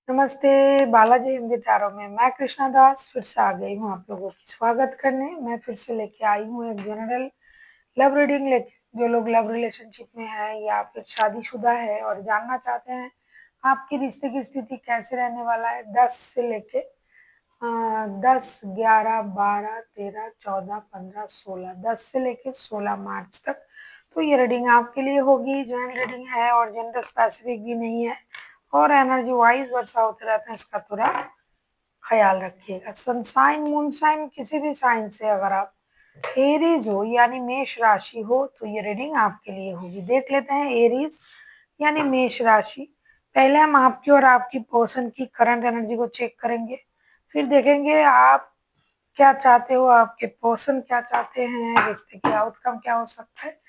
नमस्ते बालाजी हिंदी टैरो में मैं कृष्णा दास फिर से आ गई हूँ आप लोगों की स्वागत करने। मैं फिर से लेके आई हूँ एक जनरल लव रीडिंग लेके। जो लोग लव रिलेशनशिप में हैं या फिर शादीशुदा है और जानना चाहते हैं आपकी रिश्ते की स्थिति कैसे रहने वाला है 10 से लेके 10, 11, 12, 13, 14, 15, 16, 10 से लेके 16 मार्च तक तो ये रीडिंग आपके लिए होगी। जनरल रीडिंग है और जेंडर स्पेसिफिक भी नहीं है और एनर्जी वाइज वर्षा होते रहते हैं, इसका थोड़ा ख्याल रखिएगा। सनसाइन मूनसाइन किसी भी साइन से अगर आप एरीज हो यानी मेष राशि हो तो ये रीडिंग आपके लिए होगी। देख लेते हैं एरीज यानी मेष राशि। पहले हम आपकी और आपकी पर्सन की करंट एनर्जी को चेक करेंगे, फिर देखेंगे आप क्या चाहते हो, आपके पर्सन क्या चाहते हैं, रिश्ते की आउटकम क्या हो सकता है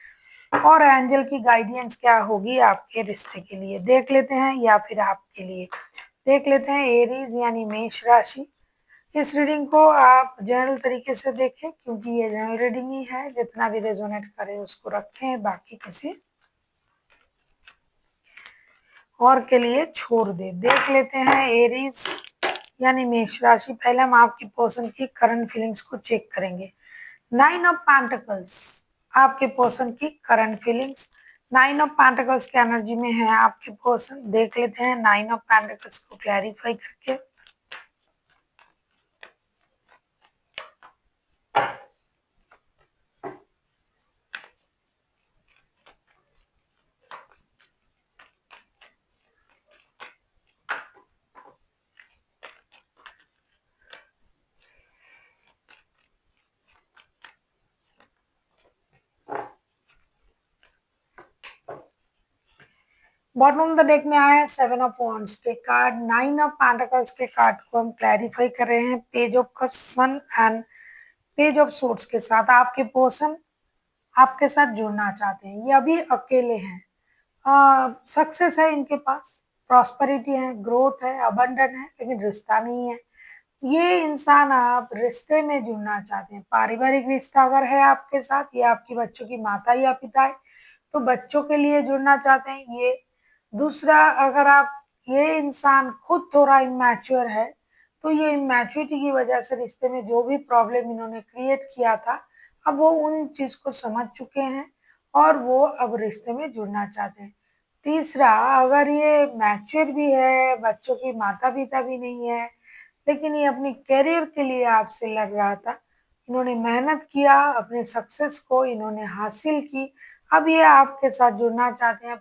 और एंजल की गाइडेंस क्या होगी आपके रिश्ते के लिए। देख लेते हैं या फिर आपके लिए देख लेते हैं एरीज यानी मेष राशि। इस रीडिंग को आप जनरल तरीके से देखें क्योंकि ये जनरल रीडिंग ही है, जितना भी रेजोनेट करे उसको रखें, बाकी किसी और के लिए छोड़ दे। देख लेते हैं एरीज यानी मेष राशि। पहले हम आपकी पर्सन की करंट फीलिंग्स को चेक करेंगे। 9 ऑफ पेंटिकल्स आपके पर्सन की करंट फीलिंग्स। 9 ऑफ पेंटिकल्स के एनर्जी में है आपके पर्सन। देख लेते हैं 9 ऑफ पेंटिकल्स को क्लैरिफाई करके। बॉटम ऑफ द डेक में आया है 7 ऑफ वॉन्ड्स के कार्ड। 9 ऑफ पेंटिकल्स के कार्ड को हम क्लैरिफाई कर रहे हैं page of cups, sun and page of swords के साथ। आपके पर्सन आपके साथ जुड़ना चाहते हैं, ये अभी अकेले हैं। सक्सेस है इनके पास, प्रॉस्पेरिटी है, ग्रोथ है, अबंडन है, लेकिन रिश्ता नहीं है। ये इंसान आप रिश्ते में जुड़ना चाहते हैं। पारिवारिक रिश्ता अगर है आपके साथ, ये आपकी बच्चों की माता या पिता है तो बच्चों के लिए जुड़ना चाहते हैं ये। दूसरा, अगर आप ये इंसान खुद थोड़ा इमैच्योर है तो ये इमैच्योरिटी की वजह से रिश्ते में जो भी प्रॉब्लम इन्होंने क्रिएट किया था अब वो उन चीज को समझ चुके हैं और वो अब रिश्ते में जुड़ना चाहते हैं। तीसरा, अगर ये मैच्योर भी है, बच्चों की माता पिता भी नहीं है, लेकिन ये अपनी करियर के लिए आपसे लड़ रहा था, इन्होंने मेहनत किया, अपने सक्सेस को इन्होंने हासिल की, अब ये आपके साथ जुड़ना चाहते हैं,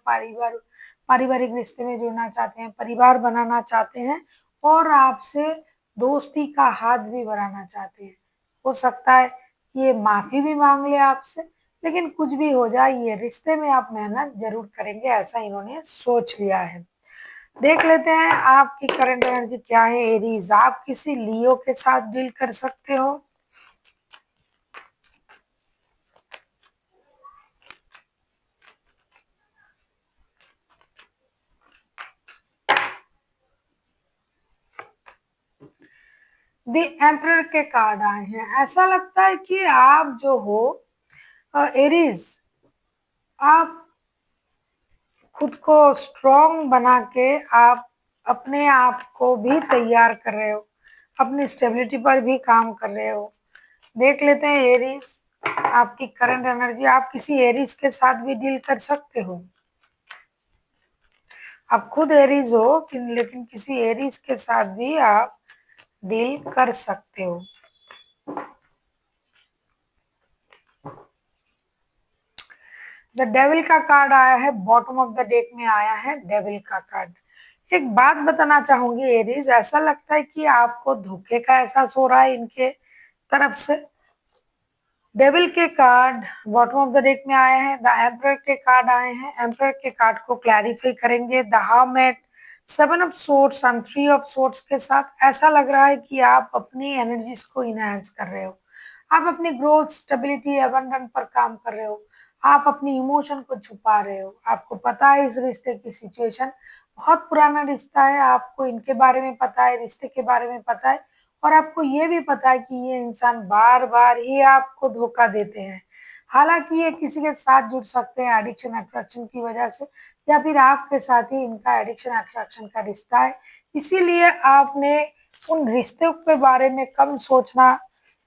पारिवारिक रिश्ते में जुड़ना चाहते हैं, परिवार बनाना चाहते हैं और आपसे दोस्ती का हाथ भी बढ़ाना चाहते हैं। हो सकता है ये माफी भी मांग ले आपसे, लेकिन कुछ भी हो जाए ये रिश्ते में आप मेहनत जरूर करेंगे, ऐसा इन्होंने सोच लिया है। देख लेते हैं आपकी करंट एनर्जी क्या है एरीज। आप किसी लियो के साथ डील कर सकते हो। द एम्परर के कार्ड आए हैं। ऐसा लगता है कि आप जो हो एरीज, आप खुद को स्ट्रॉन्ग बना के आप अपने आप को भी तैयार कर रहे हो, अपनी स्टेबिलिटी पर भी काम कर रहे हो। देख लेते हैं एरीज आपकी करंट एनर्जी। आप किसी एरीज के साथ भी डील कर सकते हो। आप खुद एरीज हो लेकिन किसी एरीज के साथ भी आप डील कर सकते हो। द डेविल का कार्ड आया है, बॉटम ऑफ द डेक में आया है डेविल का कार्ड। एक बात बताना चाहूंगी एरीज, ऐसा लगता है कि आपको धोखे का एहसास हो रहा है इनके तरफ से। डेविल के card bottom of the deck में आए हैं। द एम्परर के कार्ड आए हैं। एम्परर के कार्ड को क्लैरिफाई करेंगे। The hermit, 7 of swords and 3 of swords के साथ ऐसा लग रहा है कि आप अपनी एनर्जीज को इनहेंस कर रहे हो, आप अपनी ग्रोथ, स्टेबिलिटी, अबंडन पर काम कर रहे हो, आप अपनी इमोशन को छुपा रहे हो। आपको पता है इस रिश्ते की सिचुएशन बहुत पुराना रिश्ता है, आपको इनके बारे में पता है, रिश्ते के बारे में पता है और आपको ये भी पता है कि ये इंसान बार बार ही आपको धोखा देते हैं। हालांकि ये किसी के साथ जुड़ सकते हैं एडिक्शन अट्रैक्शन की वजह से, या फिर आपके साथ ही इनका एडिक्शन अट्रैक्शन का रिश्ता है, इसीलिए आपने उन रिश्तों के बारे में कम सोचना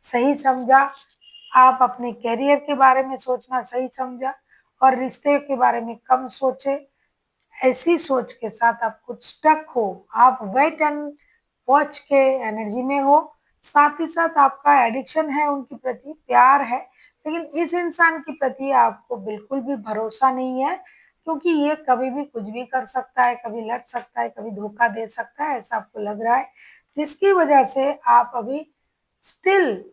सही समझा, आप अपने करियर के बारे में सोचना सही समझा और रिश्ते के बारे में कम सोचे। ऐसी सोच के साथ आप कुछ स्टक हो, आप वेट एंड वॉच के एनर्जी में हो, साथ ही साथ आपका एडिक्शन है उनके प्रति, प्यार है, लेकिन इस इंसान के प्रति आपको बिल्कुल भी भरोसा नहीं है, क्योंकि ये कभी भी कुछ भी कर सकता है, कभी लड़ सकता है, कभी धोखा दे सकता है, ऐसा आपको लग रहा है, जिसकी वजह से आप अभी स्टिल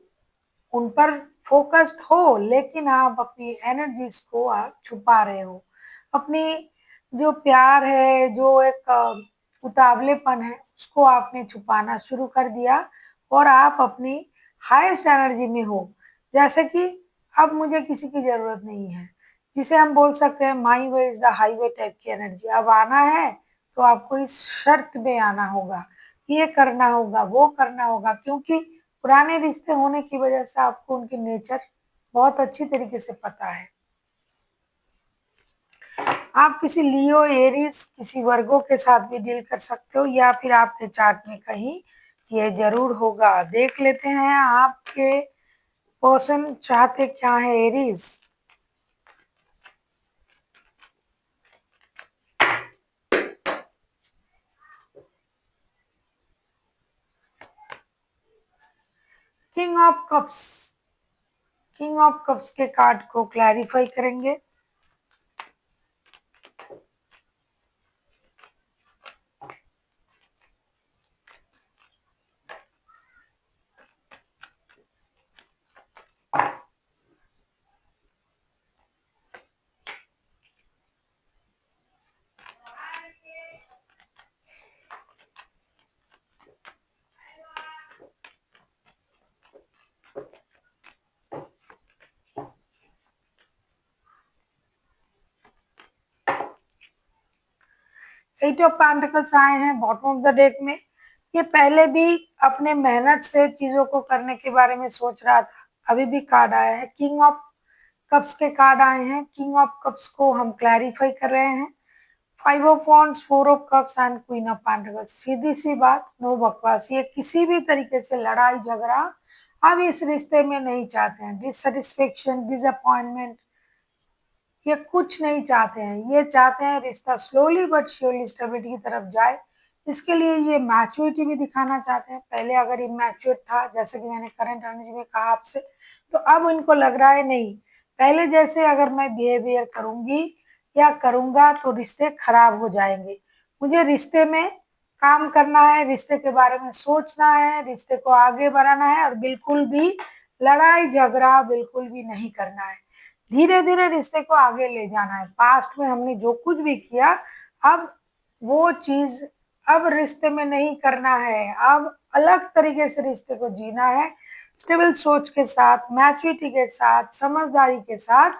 उन पर फोकस्ड हो, लेकिन आप अपनी एनर्जीज को आप छुपा रहे हो। अपनी जो प्यार है, जो एक उतावलेपन है, उसको आपने छुपाना शुरू कर दिया और आप अपनी हाईएस्ट एनर्जी में हो। जैसे कि अब मुझे किसी की ज़रूरत नहीं है, जिसे हम बोल सकते हैं my way is the highway type की एनर्जी। अब आना है तो आपको इस शर्त में आना होगा, ये करना होगा, वो करना होगा, क्योंकि पुराने रिश्ते होने की वजह से आपको उनकी नेचर बहुत अच्छी तरीके से पता है। आप किसी लियो, एरीज, किसी वर्गो के साथ भी डील कर सकते हो या फिर आपके चार्ट में कहीं ये ज़रूर होगा। देख लेते हैं आपके पर्सन चाहते क्या है। Aries, king of cups, king of cups के कार्ड को क्लैरिफाई करेंगे। एट ऑफ पेंटिकल्स आए हैं बॉटम ऑफ द डेक में। ये पहले भी अपने मेहनत से चीजों को करने के बारे में सोच रहा था। अभी भी कार्ड आया है, किंग ऑफ कप्स के कार्ड आए हैं। किंग ऑफ कप्स को हम क्लैरिफाई कर रहे हैं। Five of wands, four of cups and queen of pentacles. सीधी सी बात, नो बकवास, ये किसी भी तरीके से लड़ाई झगड़ा अब इस रिश्ते में नहीं चाहते हैं। डिससेटिस्फेक्शन, डिसअपॉइंटमेंट, ये कुछ नहीं चाहते हैं। ये चाहते हैं रिश्ता स्लोली बट श्योरली स्टेबिलिटी की तरफ जाए। इसके लिए ये मैच्योरिटी भी दिखाना चाहते हैं। पहले अगर इमैच्योर था, जैसे कि मैंने करंट एनर्जी में कहा आपसे, तो अब इनको लग रहा है नहीं, पहले जैसे अगर मैं बिहेवियर करूंगी या करूंगा तो रिश्ते खराब हो जाएंगे। मुझे रिश्ते में काम करना है, रिश्ते के बारे में सोचना है, रिश्ते को आगे बढ़ाना है और बिल्कुल भी लड़ाई झगड़ा बिल्कुल भी नहीं करना है। धीरे धीरे रिश्ते को आगे ले जाना है। पास्ट में हमने जो कुछ भी किया, अब वो चीज अब रिश्ते में नहीं करना है। अब अलग तरीके से रिश्ते को जीना है, स्टेबल सोच के साथ, मैच्योरिटी के साथ, समझदारी के साथ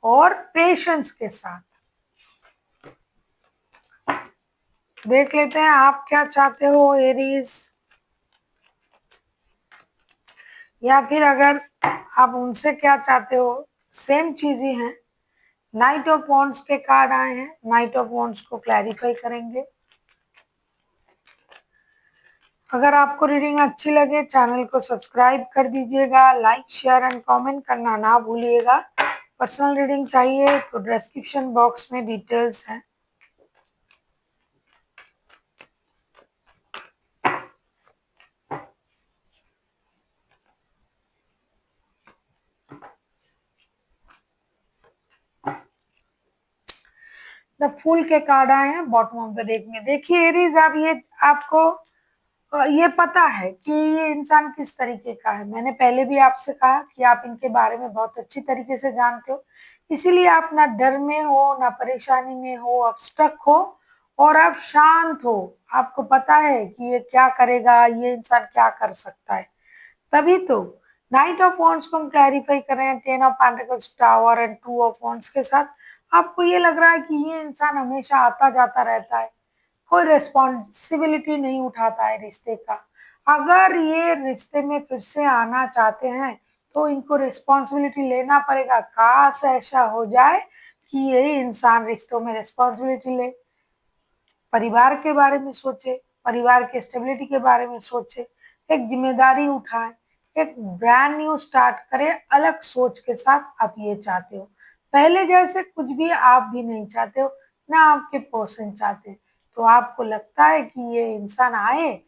और पेशेंस के साथ। देख लेते हैं आप क्या चाहते हो एरीज, या फिर अगर आप उनसे क्या चाहते हो, सेम चीज ही है। नाइट ऑफ वॉन्ड्स के कार्ड आए हैं, नाइट ऑफ वॉन्ड्स को क्लैरिफाई करेंगे। अगर आपको रीडिंग अच्छी लगे चैनल को सब्सक्राइब कर दीजिएगा, लाइक शेयर एंड कमेंट करना ना भूलिएगा। पर्सनल रीडिंग चाहिए तो डिस्क्रिप्शन बॉक्स में डिटेल्स हैं। द फूल के कार्ड आए हैं बॉटम ऑफ द डेक में। देखिए एरीज, आप ये आपको ये पता है कि ये इंसान किस तरीके का है। मैंने पहले भी आपसे कहा कि आप इनके बारे में बहुत अच्छी तरीके से जानते हो, इसीलिए आप ना डर में हो, ना परेशानी में हो, आप स्टक हो और आप शांत हो। आपको पता है कि ये क्या करेगा, ये इंसान क्या कर सकता है। तभी तो नाइट ऑफ वॉन्ड्स को हम क्लैरिफाई कर रहे हैं, ten of pentacles, tower and two of wands के साथ। आपको ये लग रहा है कि ये इंसान हमेशा आता जाता रहता है, कोई रिस्पॉन्सिबिलिटी नहीं उठाता है रिश्ते का। अगर ये रिश्ते में फिर से आना चाहते हैं तो इनको रिस्पॉन्सिबिलिटी लेना पड़ेगा। काश ऐसा हो जाए कि यही इंसान रिश्तों में रिस्पॉन्सिबिलिटी ले, परिवार के बारे में सोचे, परिवार की स्टेबिलिटी के बारे में सोचे, एक जिम्मेदारी उठाए, एक ब्रांड न्यू स्टार्ट करे अलग सोच के साथ आप ये चाहते हो। पहले जैसे कुछ भी आप भी नहीं चाहते हो, ना आपके पर्सन चाहते। तो आपको लगता है कि ये इंसान आए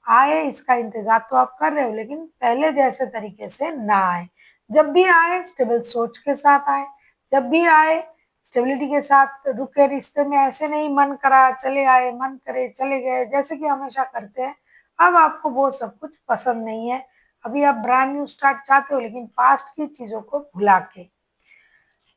आए इसका इंतजार तो आप कर रहे हो, लेकिन पहले जैसे तरीके से ना आए। जब भी आए स्टेबल सोच के साथ आए, जब भी आए स्टेबिलिटी के साथ रुके रिश्ते में, ऐसे नहीं मन करा चले आए, मन करे चले गए जैसे कि हमेशा करते हैं। अब आपको वो सब कुछ पसंद नहीं है। अभी आप ब्रांड न्यू स्टार्ट चाहते हो, लेकिन पास्ट की चीजों को भुला के।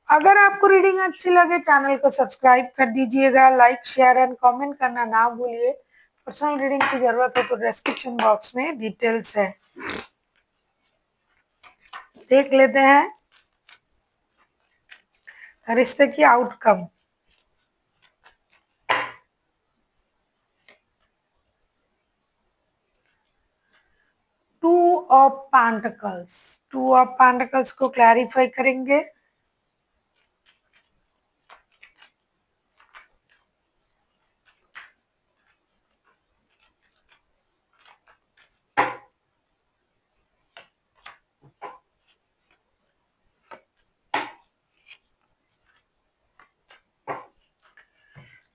अगर आपको रीडिंग अच्छी लगे चैनल को सब्सक्राइब कर दीजिएगा, लाइक शेयर एंड कमेंट करना ना भूलिए। पर्सनल रीडिंग की जरूरत हो तो डिस्क्रिप्शन बॉक्स में डिटेल्स है, देख लेते हैं रिश्ते की outcome. Two of pentacles, two of pentacles को क्लैरिफाई करेंगे।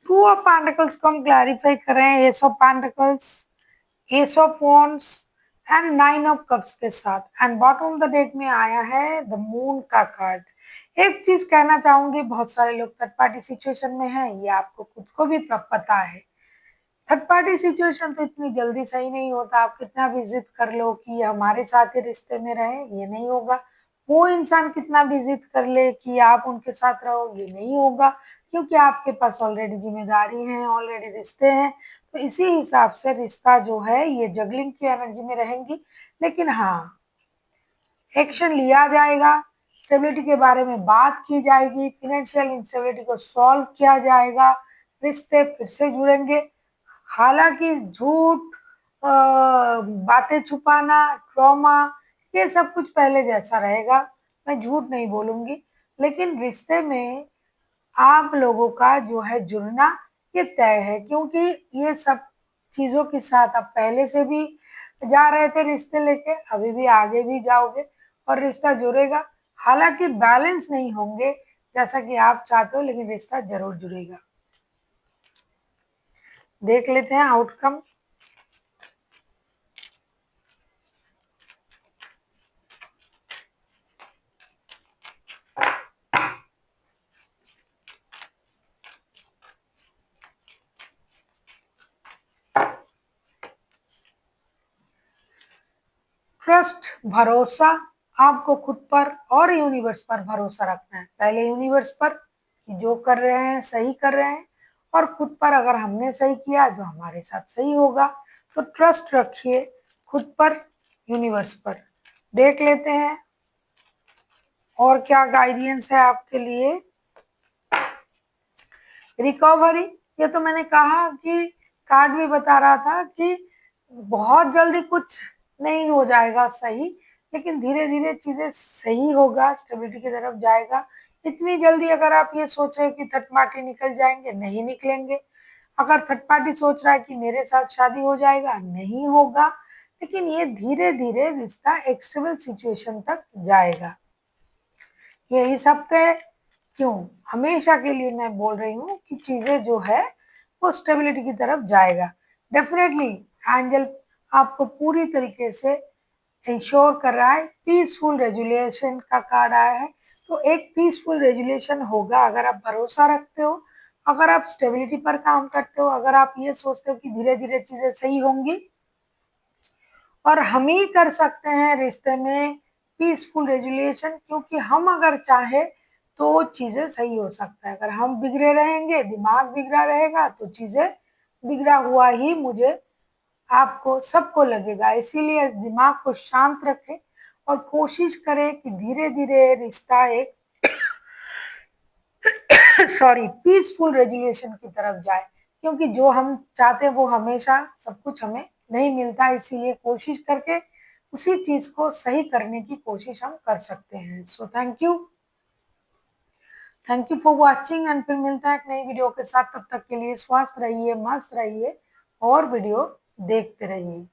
टू ऑफ पेंटिकल्स को हम क्लैरिफाई कर रहे हैं S of pentacles, S of wands and nine of cups के साथ। And bottom of the deck में आया है द मून का कार्ड। एक चीज कहना चाहूंगी, बहुत सारे लोग थर्ड पार्टी सिचुएशन में हैं, ये आपको खुद को भी पता है। थर्ड पार्टी सिचुएशन तो इतनी जल्दी सही नहीं होता। आप कितना भी जिद कर लो कि हमारे साथ ही रिश्ते में रहे, ये नहीं होगा। वो इंसान कितना भी जिद कर ले कि आप उनके साथ रहो, ये नहीं होगा, क्योंकि आपके पास ऑलरेडी जिम्मेदारी है, ऑलरेडी रिश्ते हैं। तो इसी हिसाब से रिश्ता जो है ये जगलिंग की एनर्जी में रहेंगी। लेकिन हाँ, एक्शन लिया जाएगा, स्टेबिलिटी के बारे में बात की जाएगी, फाइनेंशियल इंस्टेबिलिटी को सॉल्व किया जाएगा, रिश्ते फिर से जुड़ेंगे। हालांकि झूठ, बातें छुपाना, ट्रॉमा, ये सब कुछ पहले जैसा रहेगा, मैं झूठ नहीं बोलूंगी। लेकिन रिश्ते में आप लोगों का जो है जुड़ना ये तय है, क्योंकि ये सब चीजों के साथ आप पहले से भी जा रहे थे रिश्ते लेके, अभी भी आगे भी जाओगे और रिश्ता जुड़ेगा। हालांकि बैलेंस नहीं होंगे जैसा कि आप चाहते हो, लेकिन रिश्ता जरूर जुड़ेगा। देख लेते हैं आउटकम। ट्रस्ट, भरोसा, आपको खुद पर और यूनिवर्स पर भरोसा रखना है। पहले यूनिवर्स पर कि जो कर रहे हैं सही कर रहे हैं, और खुद पर अगर हमने सही किया तो हमारे साथ सही होगा। तो ट्रस्ट रखिए खुद पर, यूनिवर्स पर। देख लेते हैं और क्या गाइडेंस है आपके लिए। रिकवरी, ये तो मैंने कहा कि कार्ड भी बता रहा था कि बहुत जल्दी कुछ नहीं हो जाएगा सही, लेकिन धीरे धीरे चीजें सही होगा, स्टेबिलिटी की तरफ जाएगा। इतनी जल्दी अगर आप ये सोच रहे हो कि थर्ड पार्टी निकल जाएंगे, नहीं निकलेंगे। अगर थर्ड पार्टी सोच रहा है कि मेरे साथ शादी हो जाएगा, नहीं होगा। लेकिन ये धीरे धीरे रिश्ता एक स्टेबल सिचुएशन तक जाएगा। यही सब पे क्यों हमेशा के लिए मैं बोल रही हूँ कि चीजें जो है वो स्टेबिलिटी की तरफ जाएगा। डेफिनेटली एंजल आपको पूरी तरीके से इंश्योर कर रहा है। पीसफुल रेजुलेशन का कार्ड आया है, तो एक पीसफुल रेजुलेशन होगा अगर आप भरोसा रखते हो, अगर आप स्टेबिलिटी पर काम करते हो, अगर आप ये सोचते हो कि धीरे धीरे चीजें सही होंगी। और हम ही कर सकते हैं रिश्ते में पीसफुल रेजुलेशन, क्योंकि हम अगर चाहे तो चीजें सही हो सकता है। अगर हम बिगड़े रहेंगे, दिमाग बिगड़ा रहेगा, तो चीजें बिगड़ा हुआ ही मुझे आपको सबको लगेगा। इसीलिए दिमाग को शांत रखें और कोशिश करें कि धीरे धीरे रिश्ता एक सॉरी पीसफुल रेजुलेशन की तरफ जाए, क्योंकि जो हम चाहते हैं वो हमेशा सब कुछ हमें नहीं मिलता। इसीलिए कोशिश करके उसी चीज को सही करने की कोशिश हम कर सकते हैं। So thank you for watching, and फिर मिलता है एक नई वीडियो के साथ। तब तक के लिए स्वस्थ रहिए, मस्त रहिए और वीडियो देखते रहिए।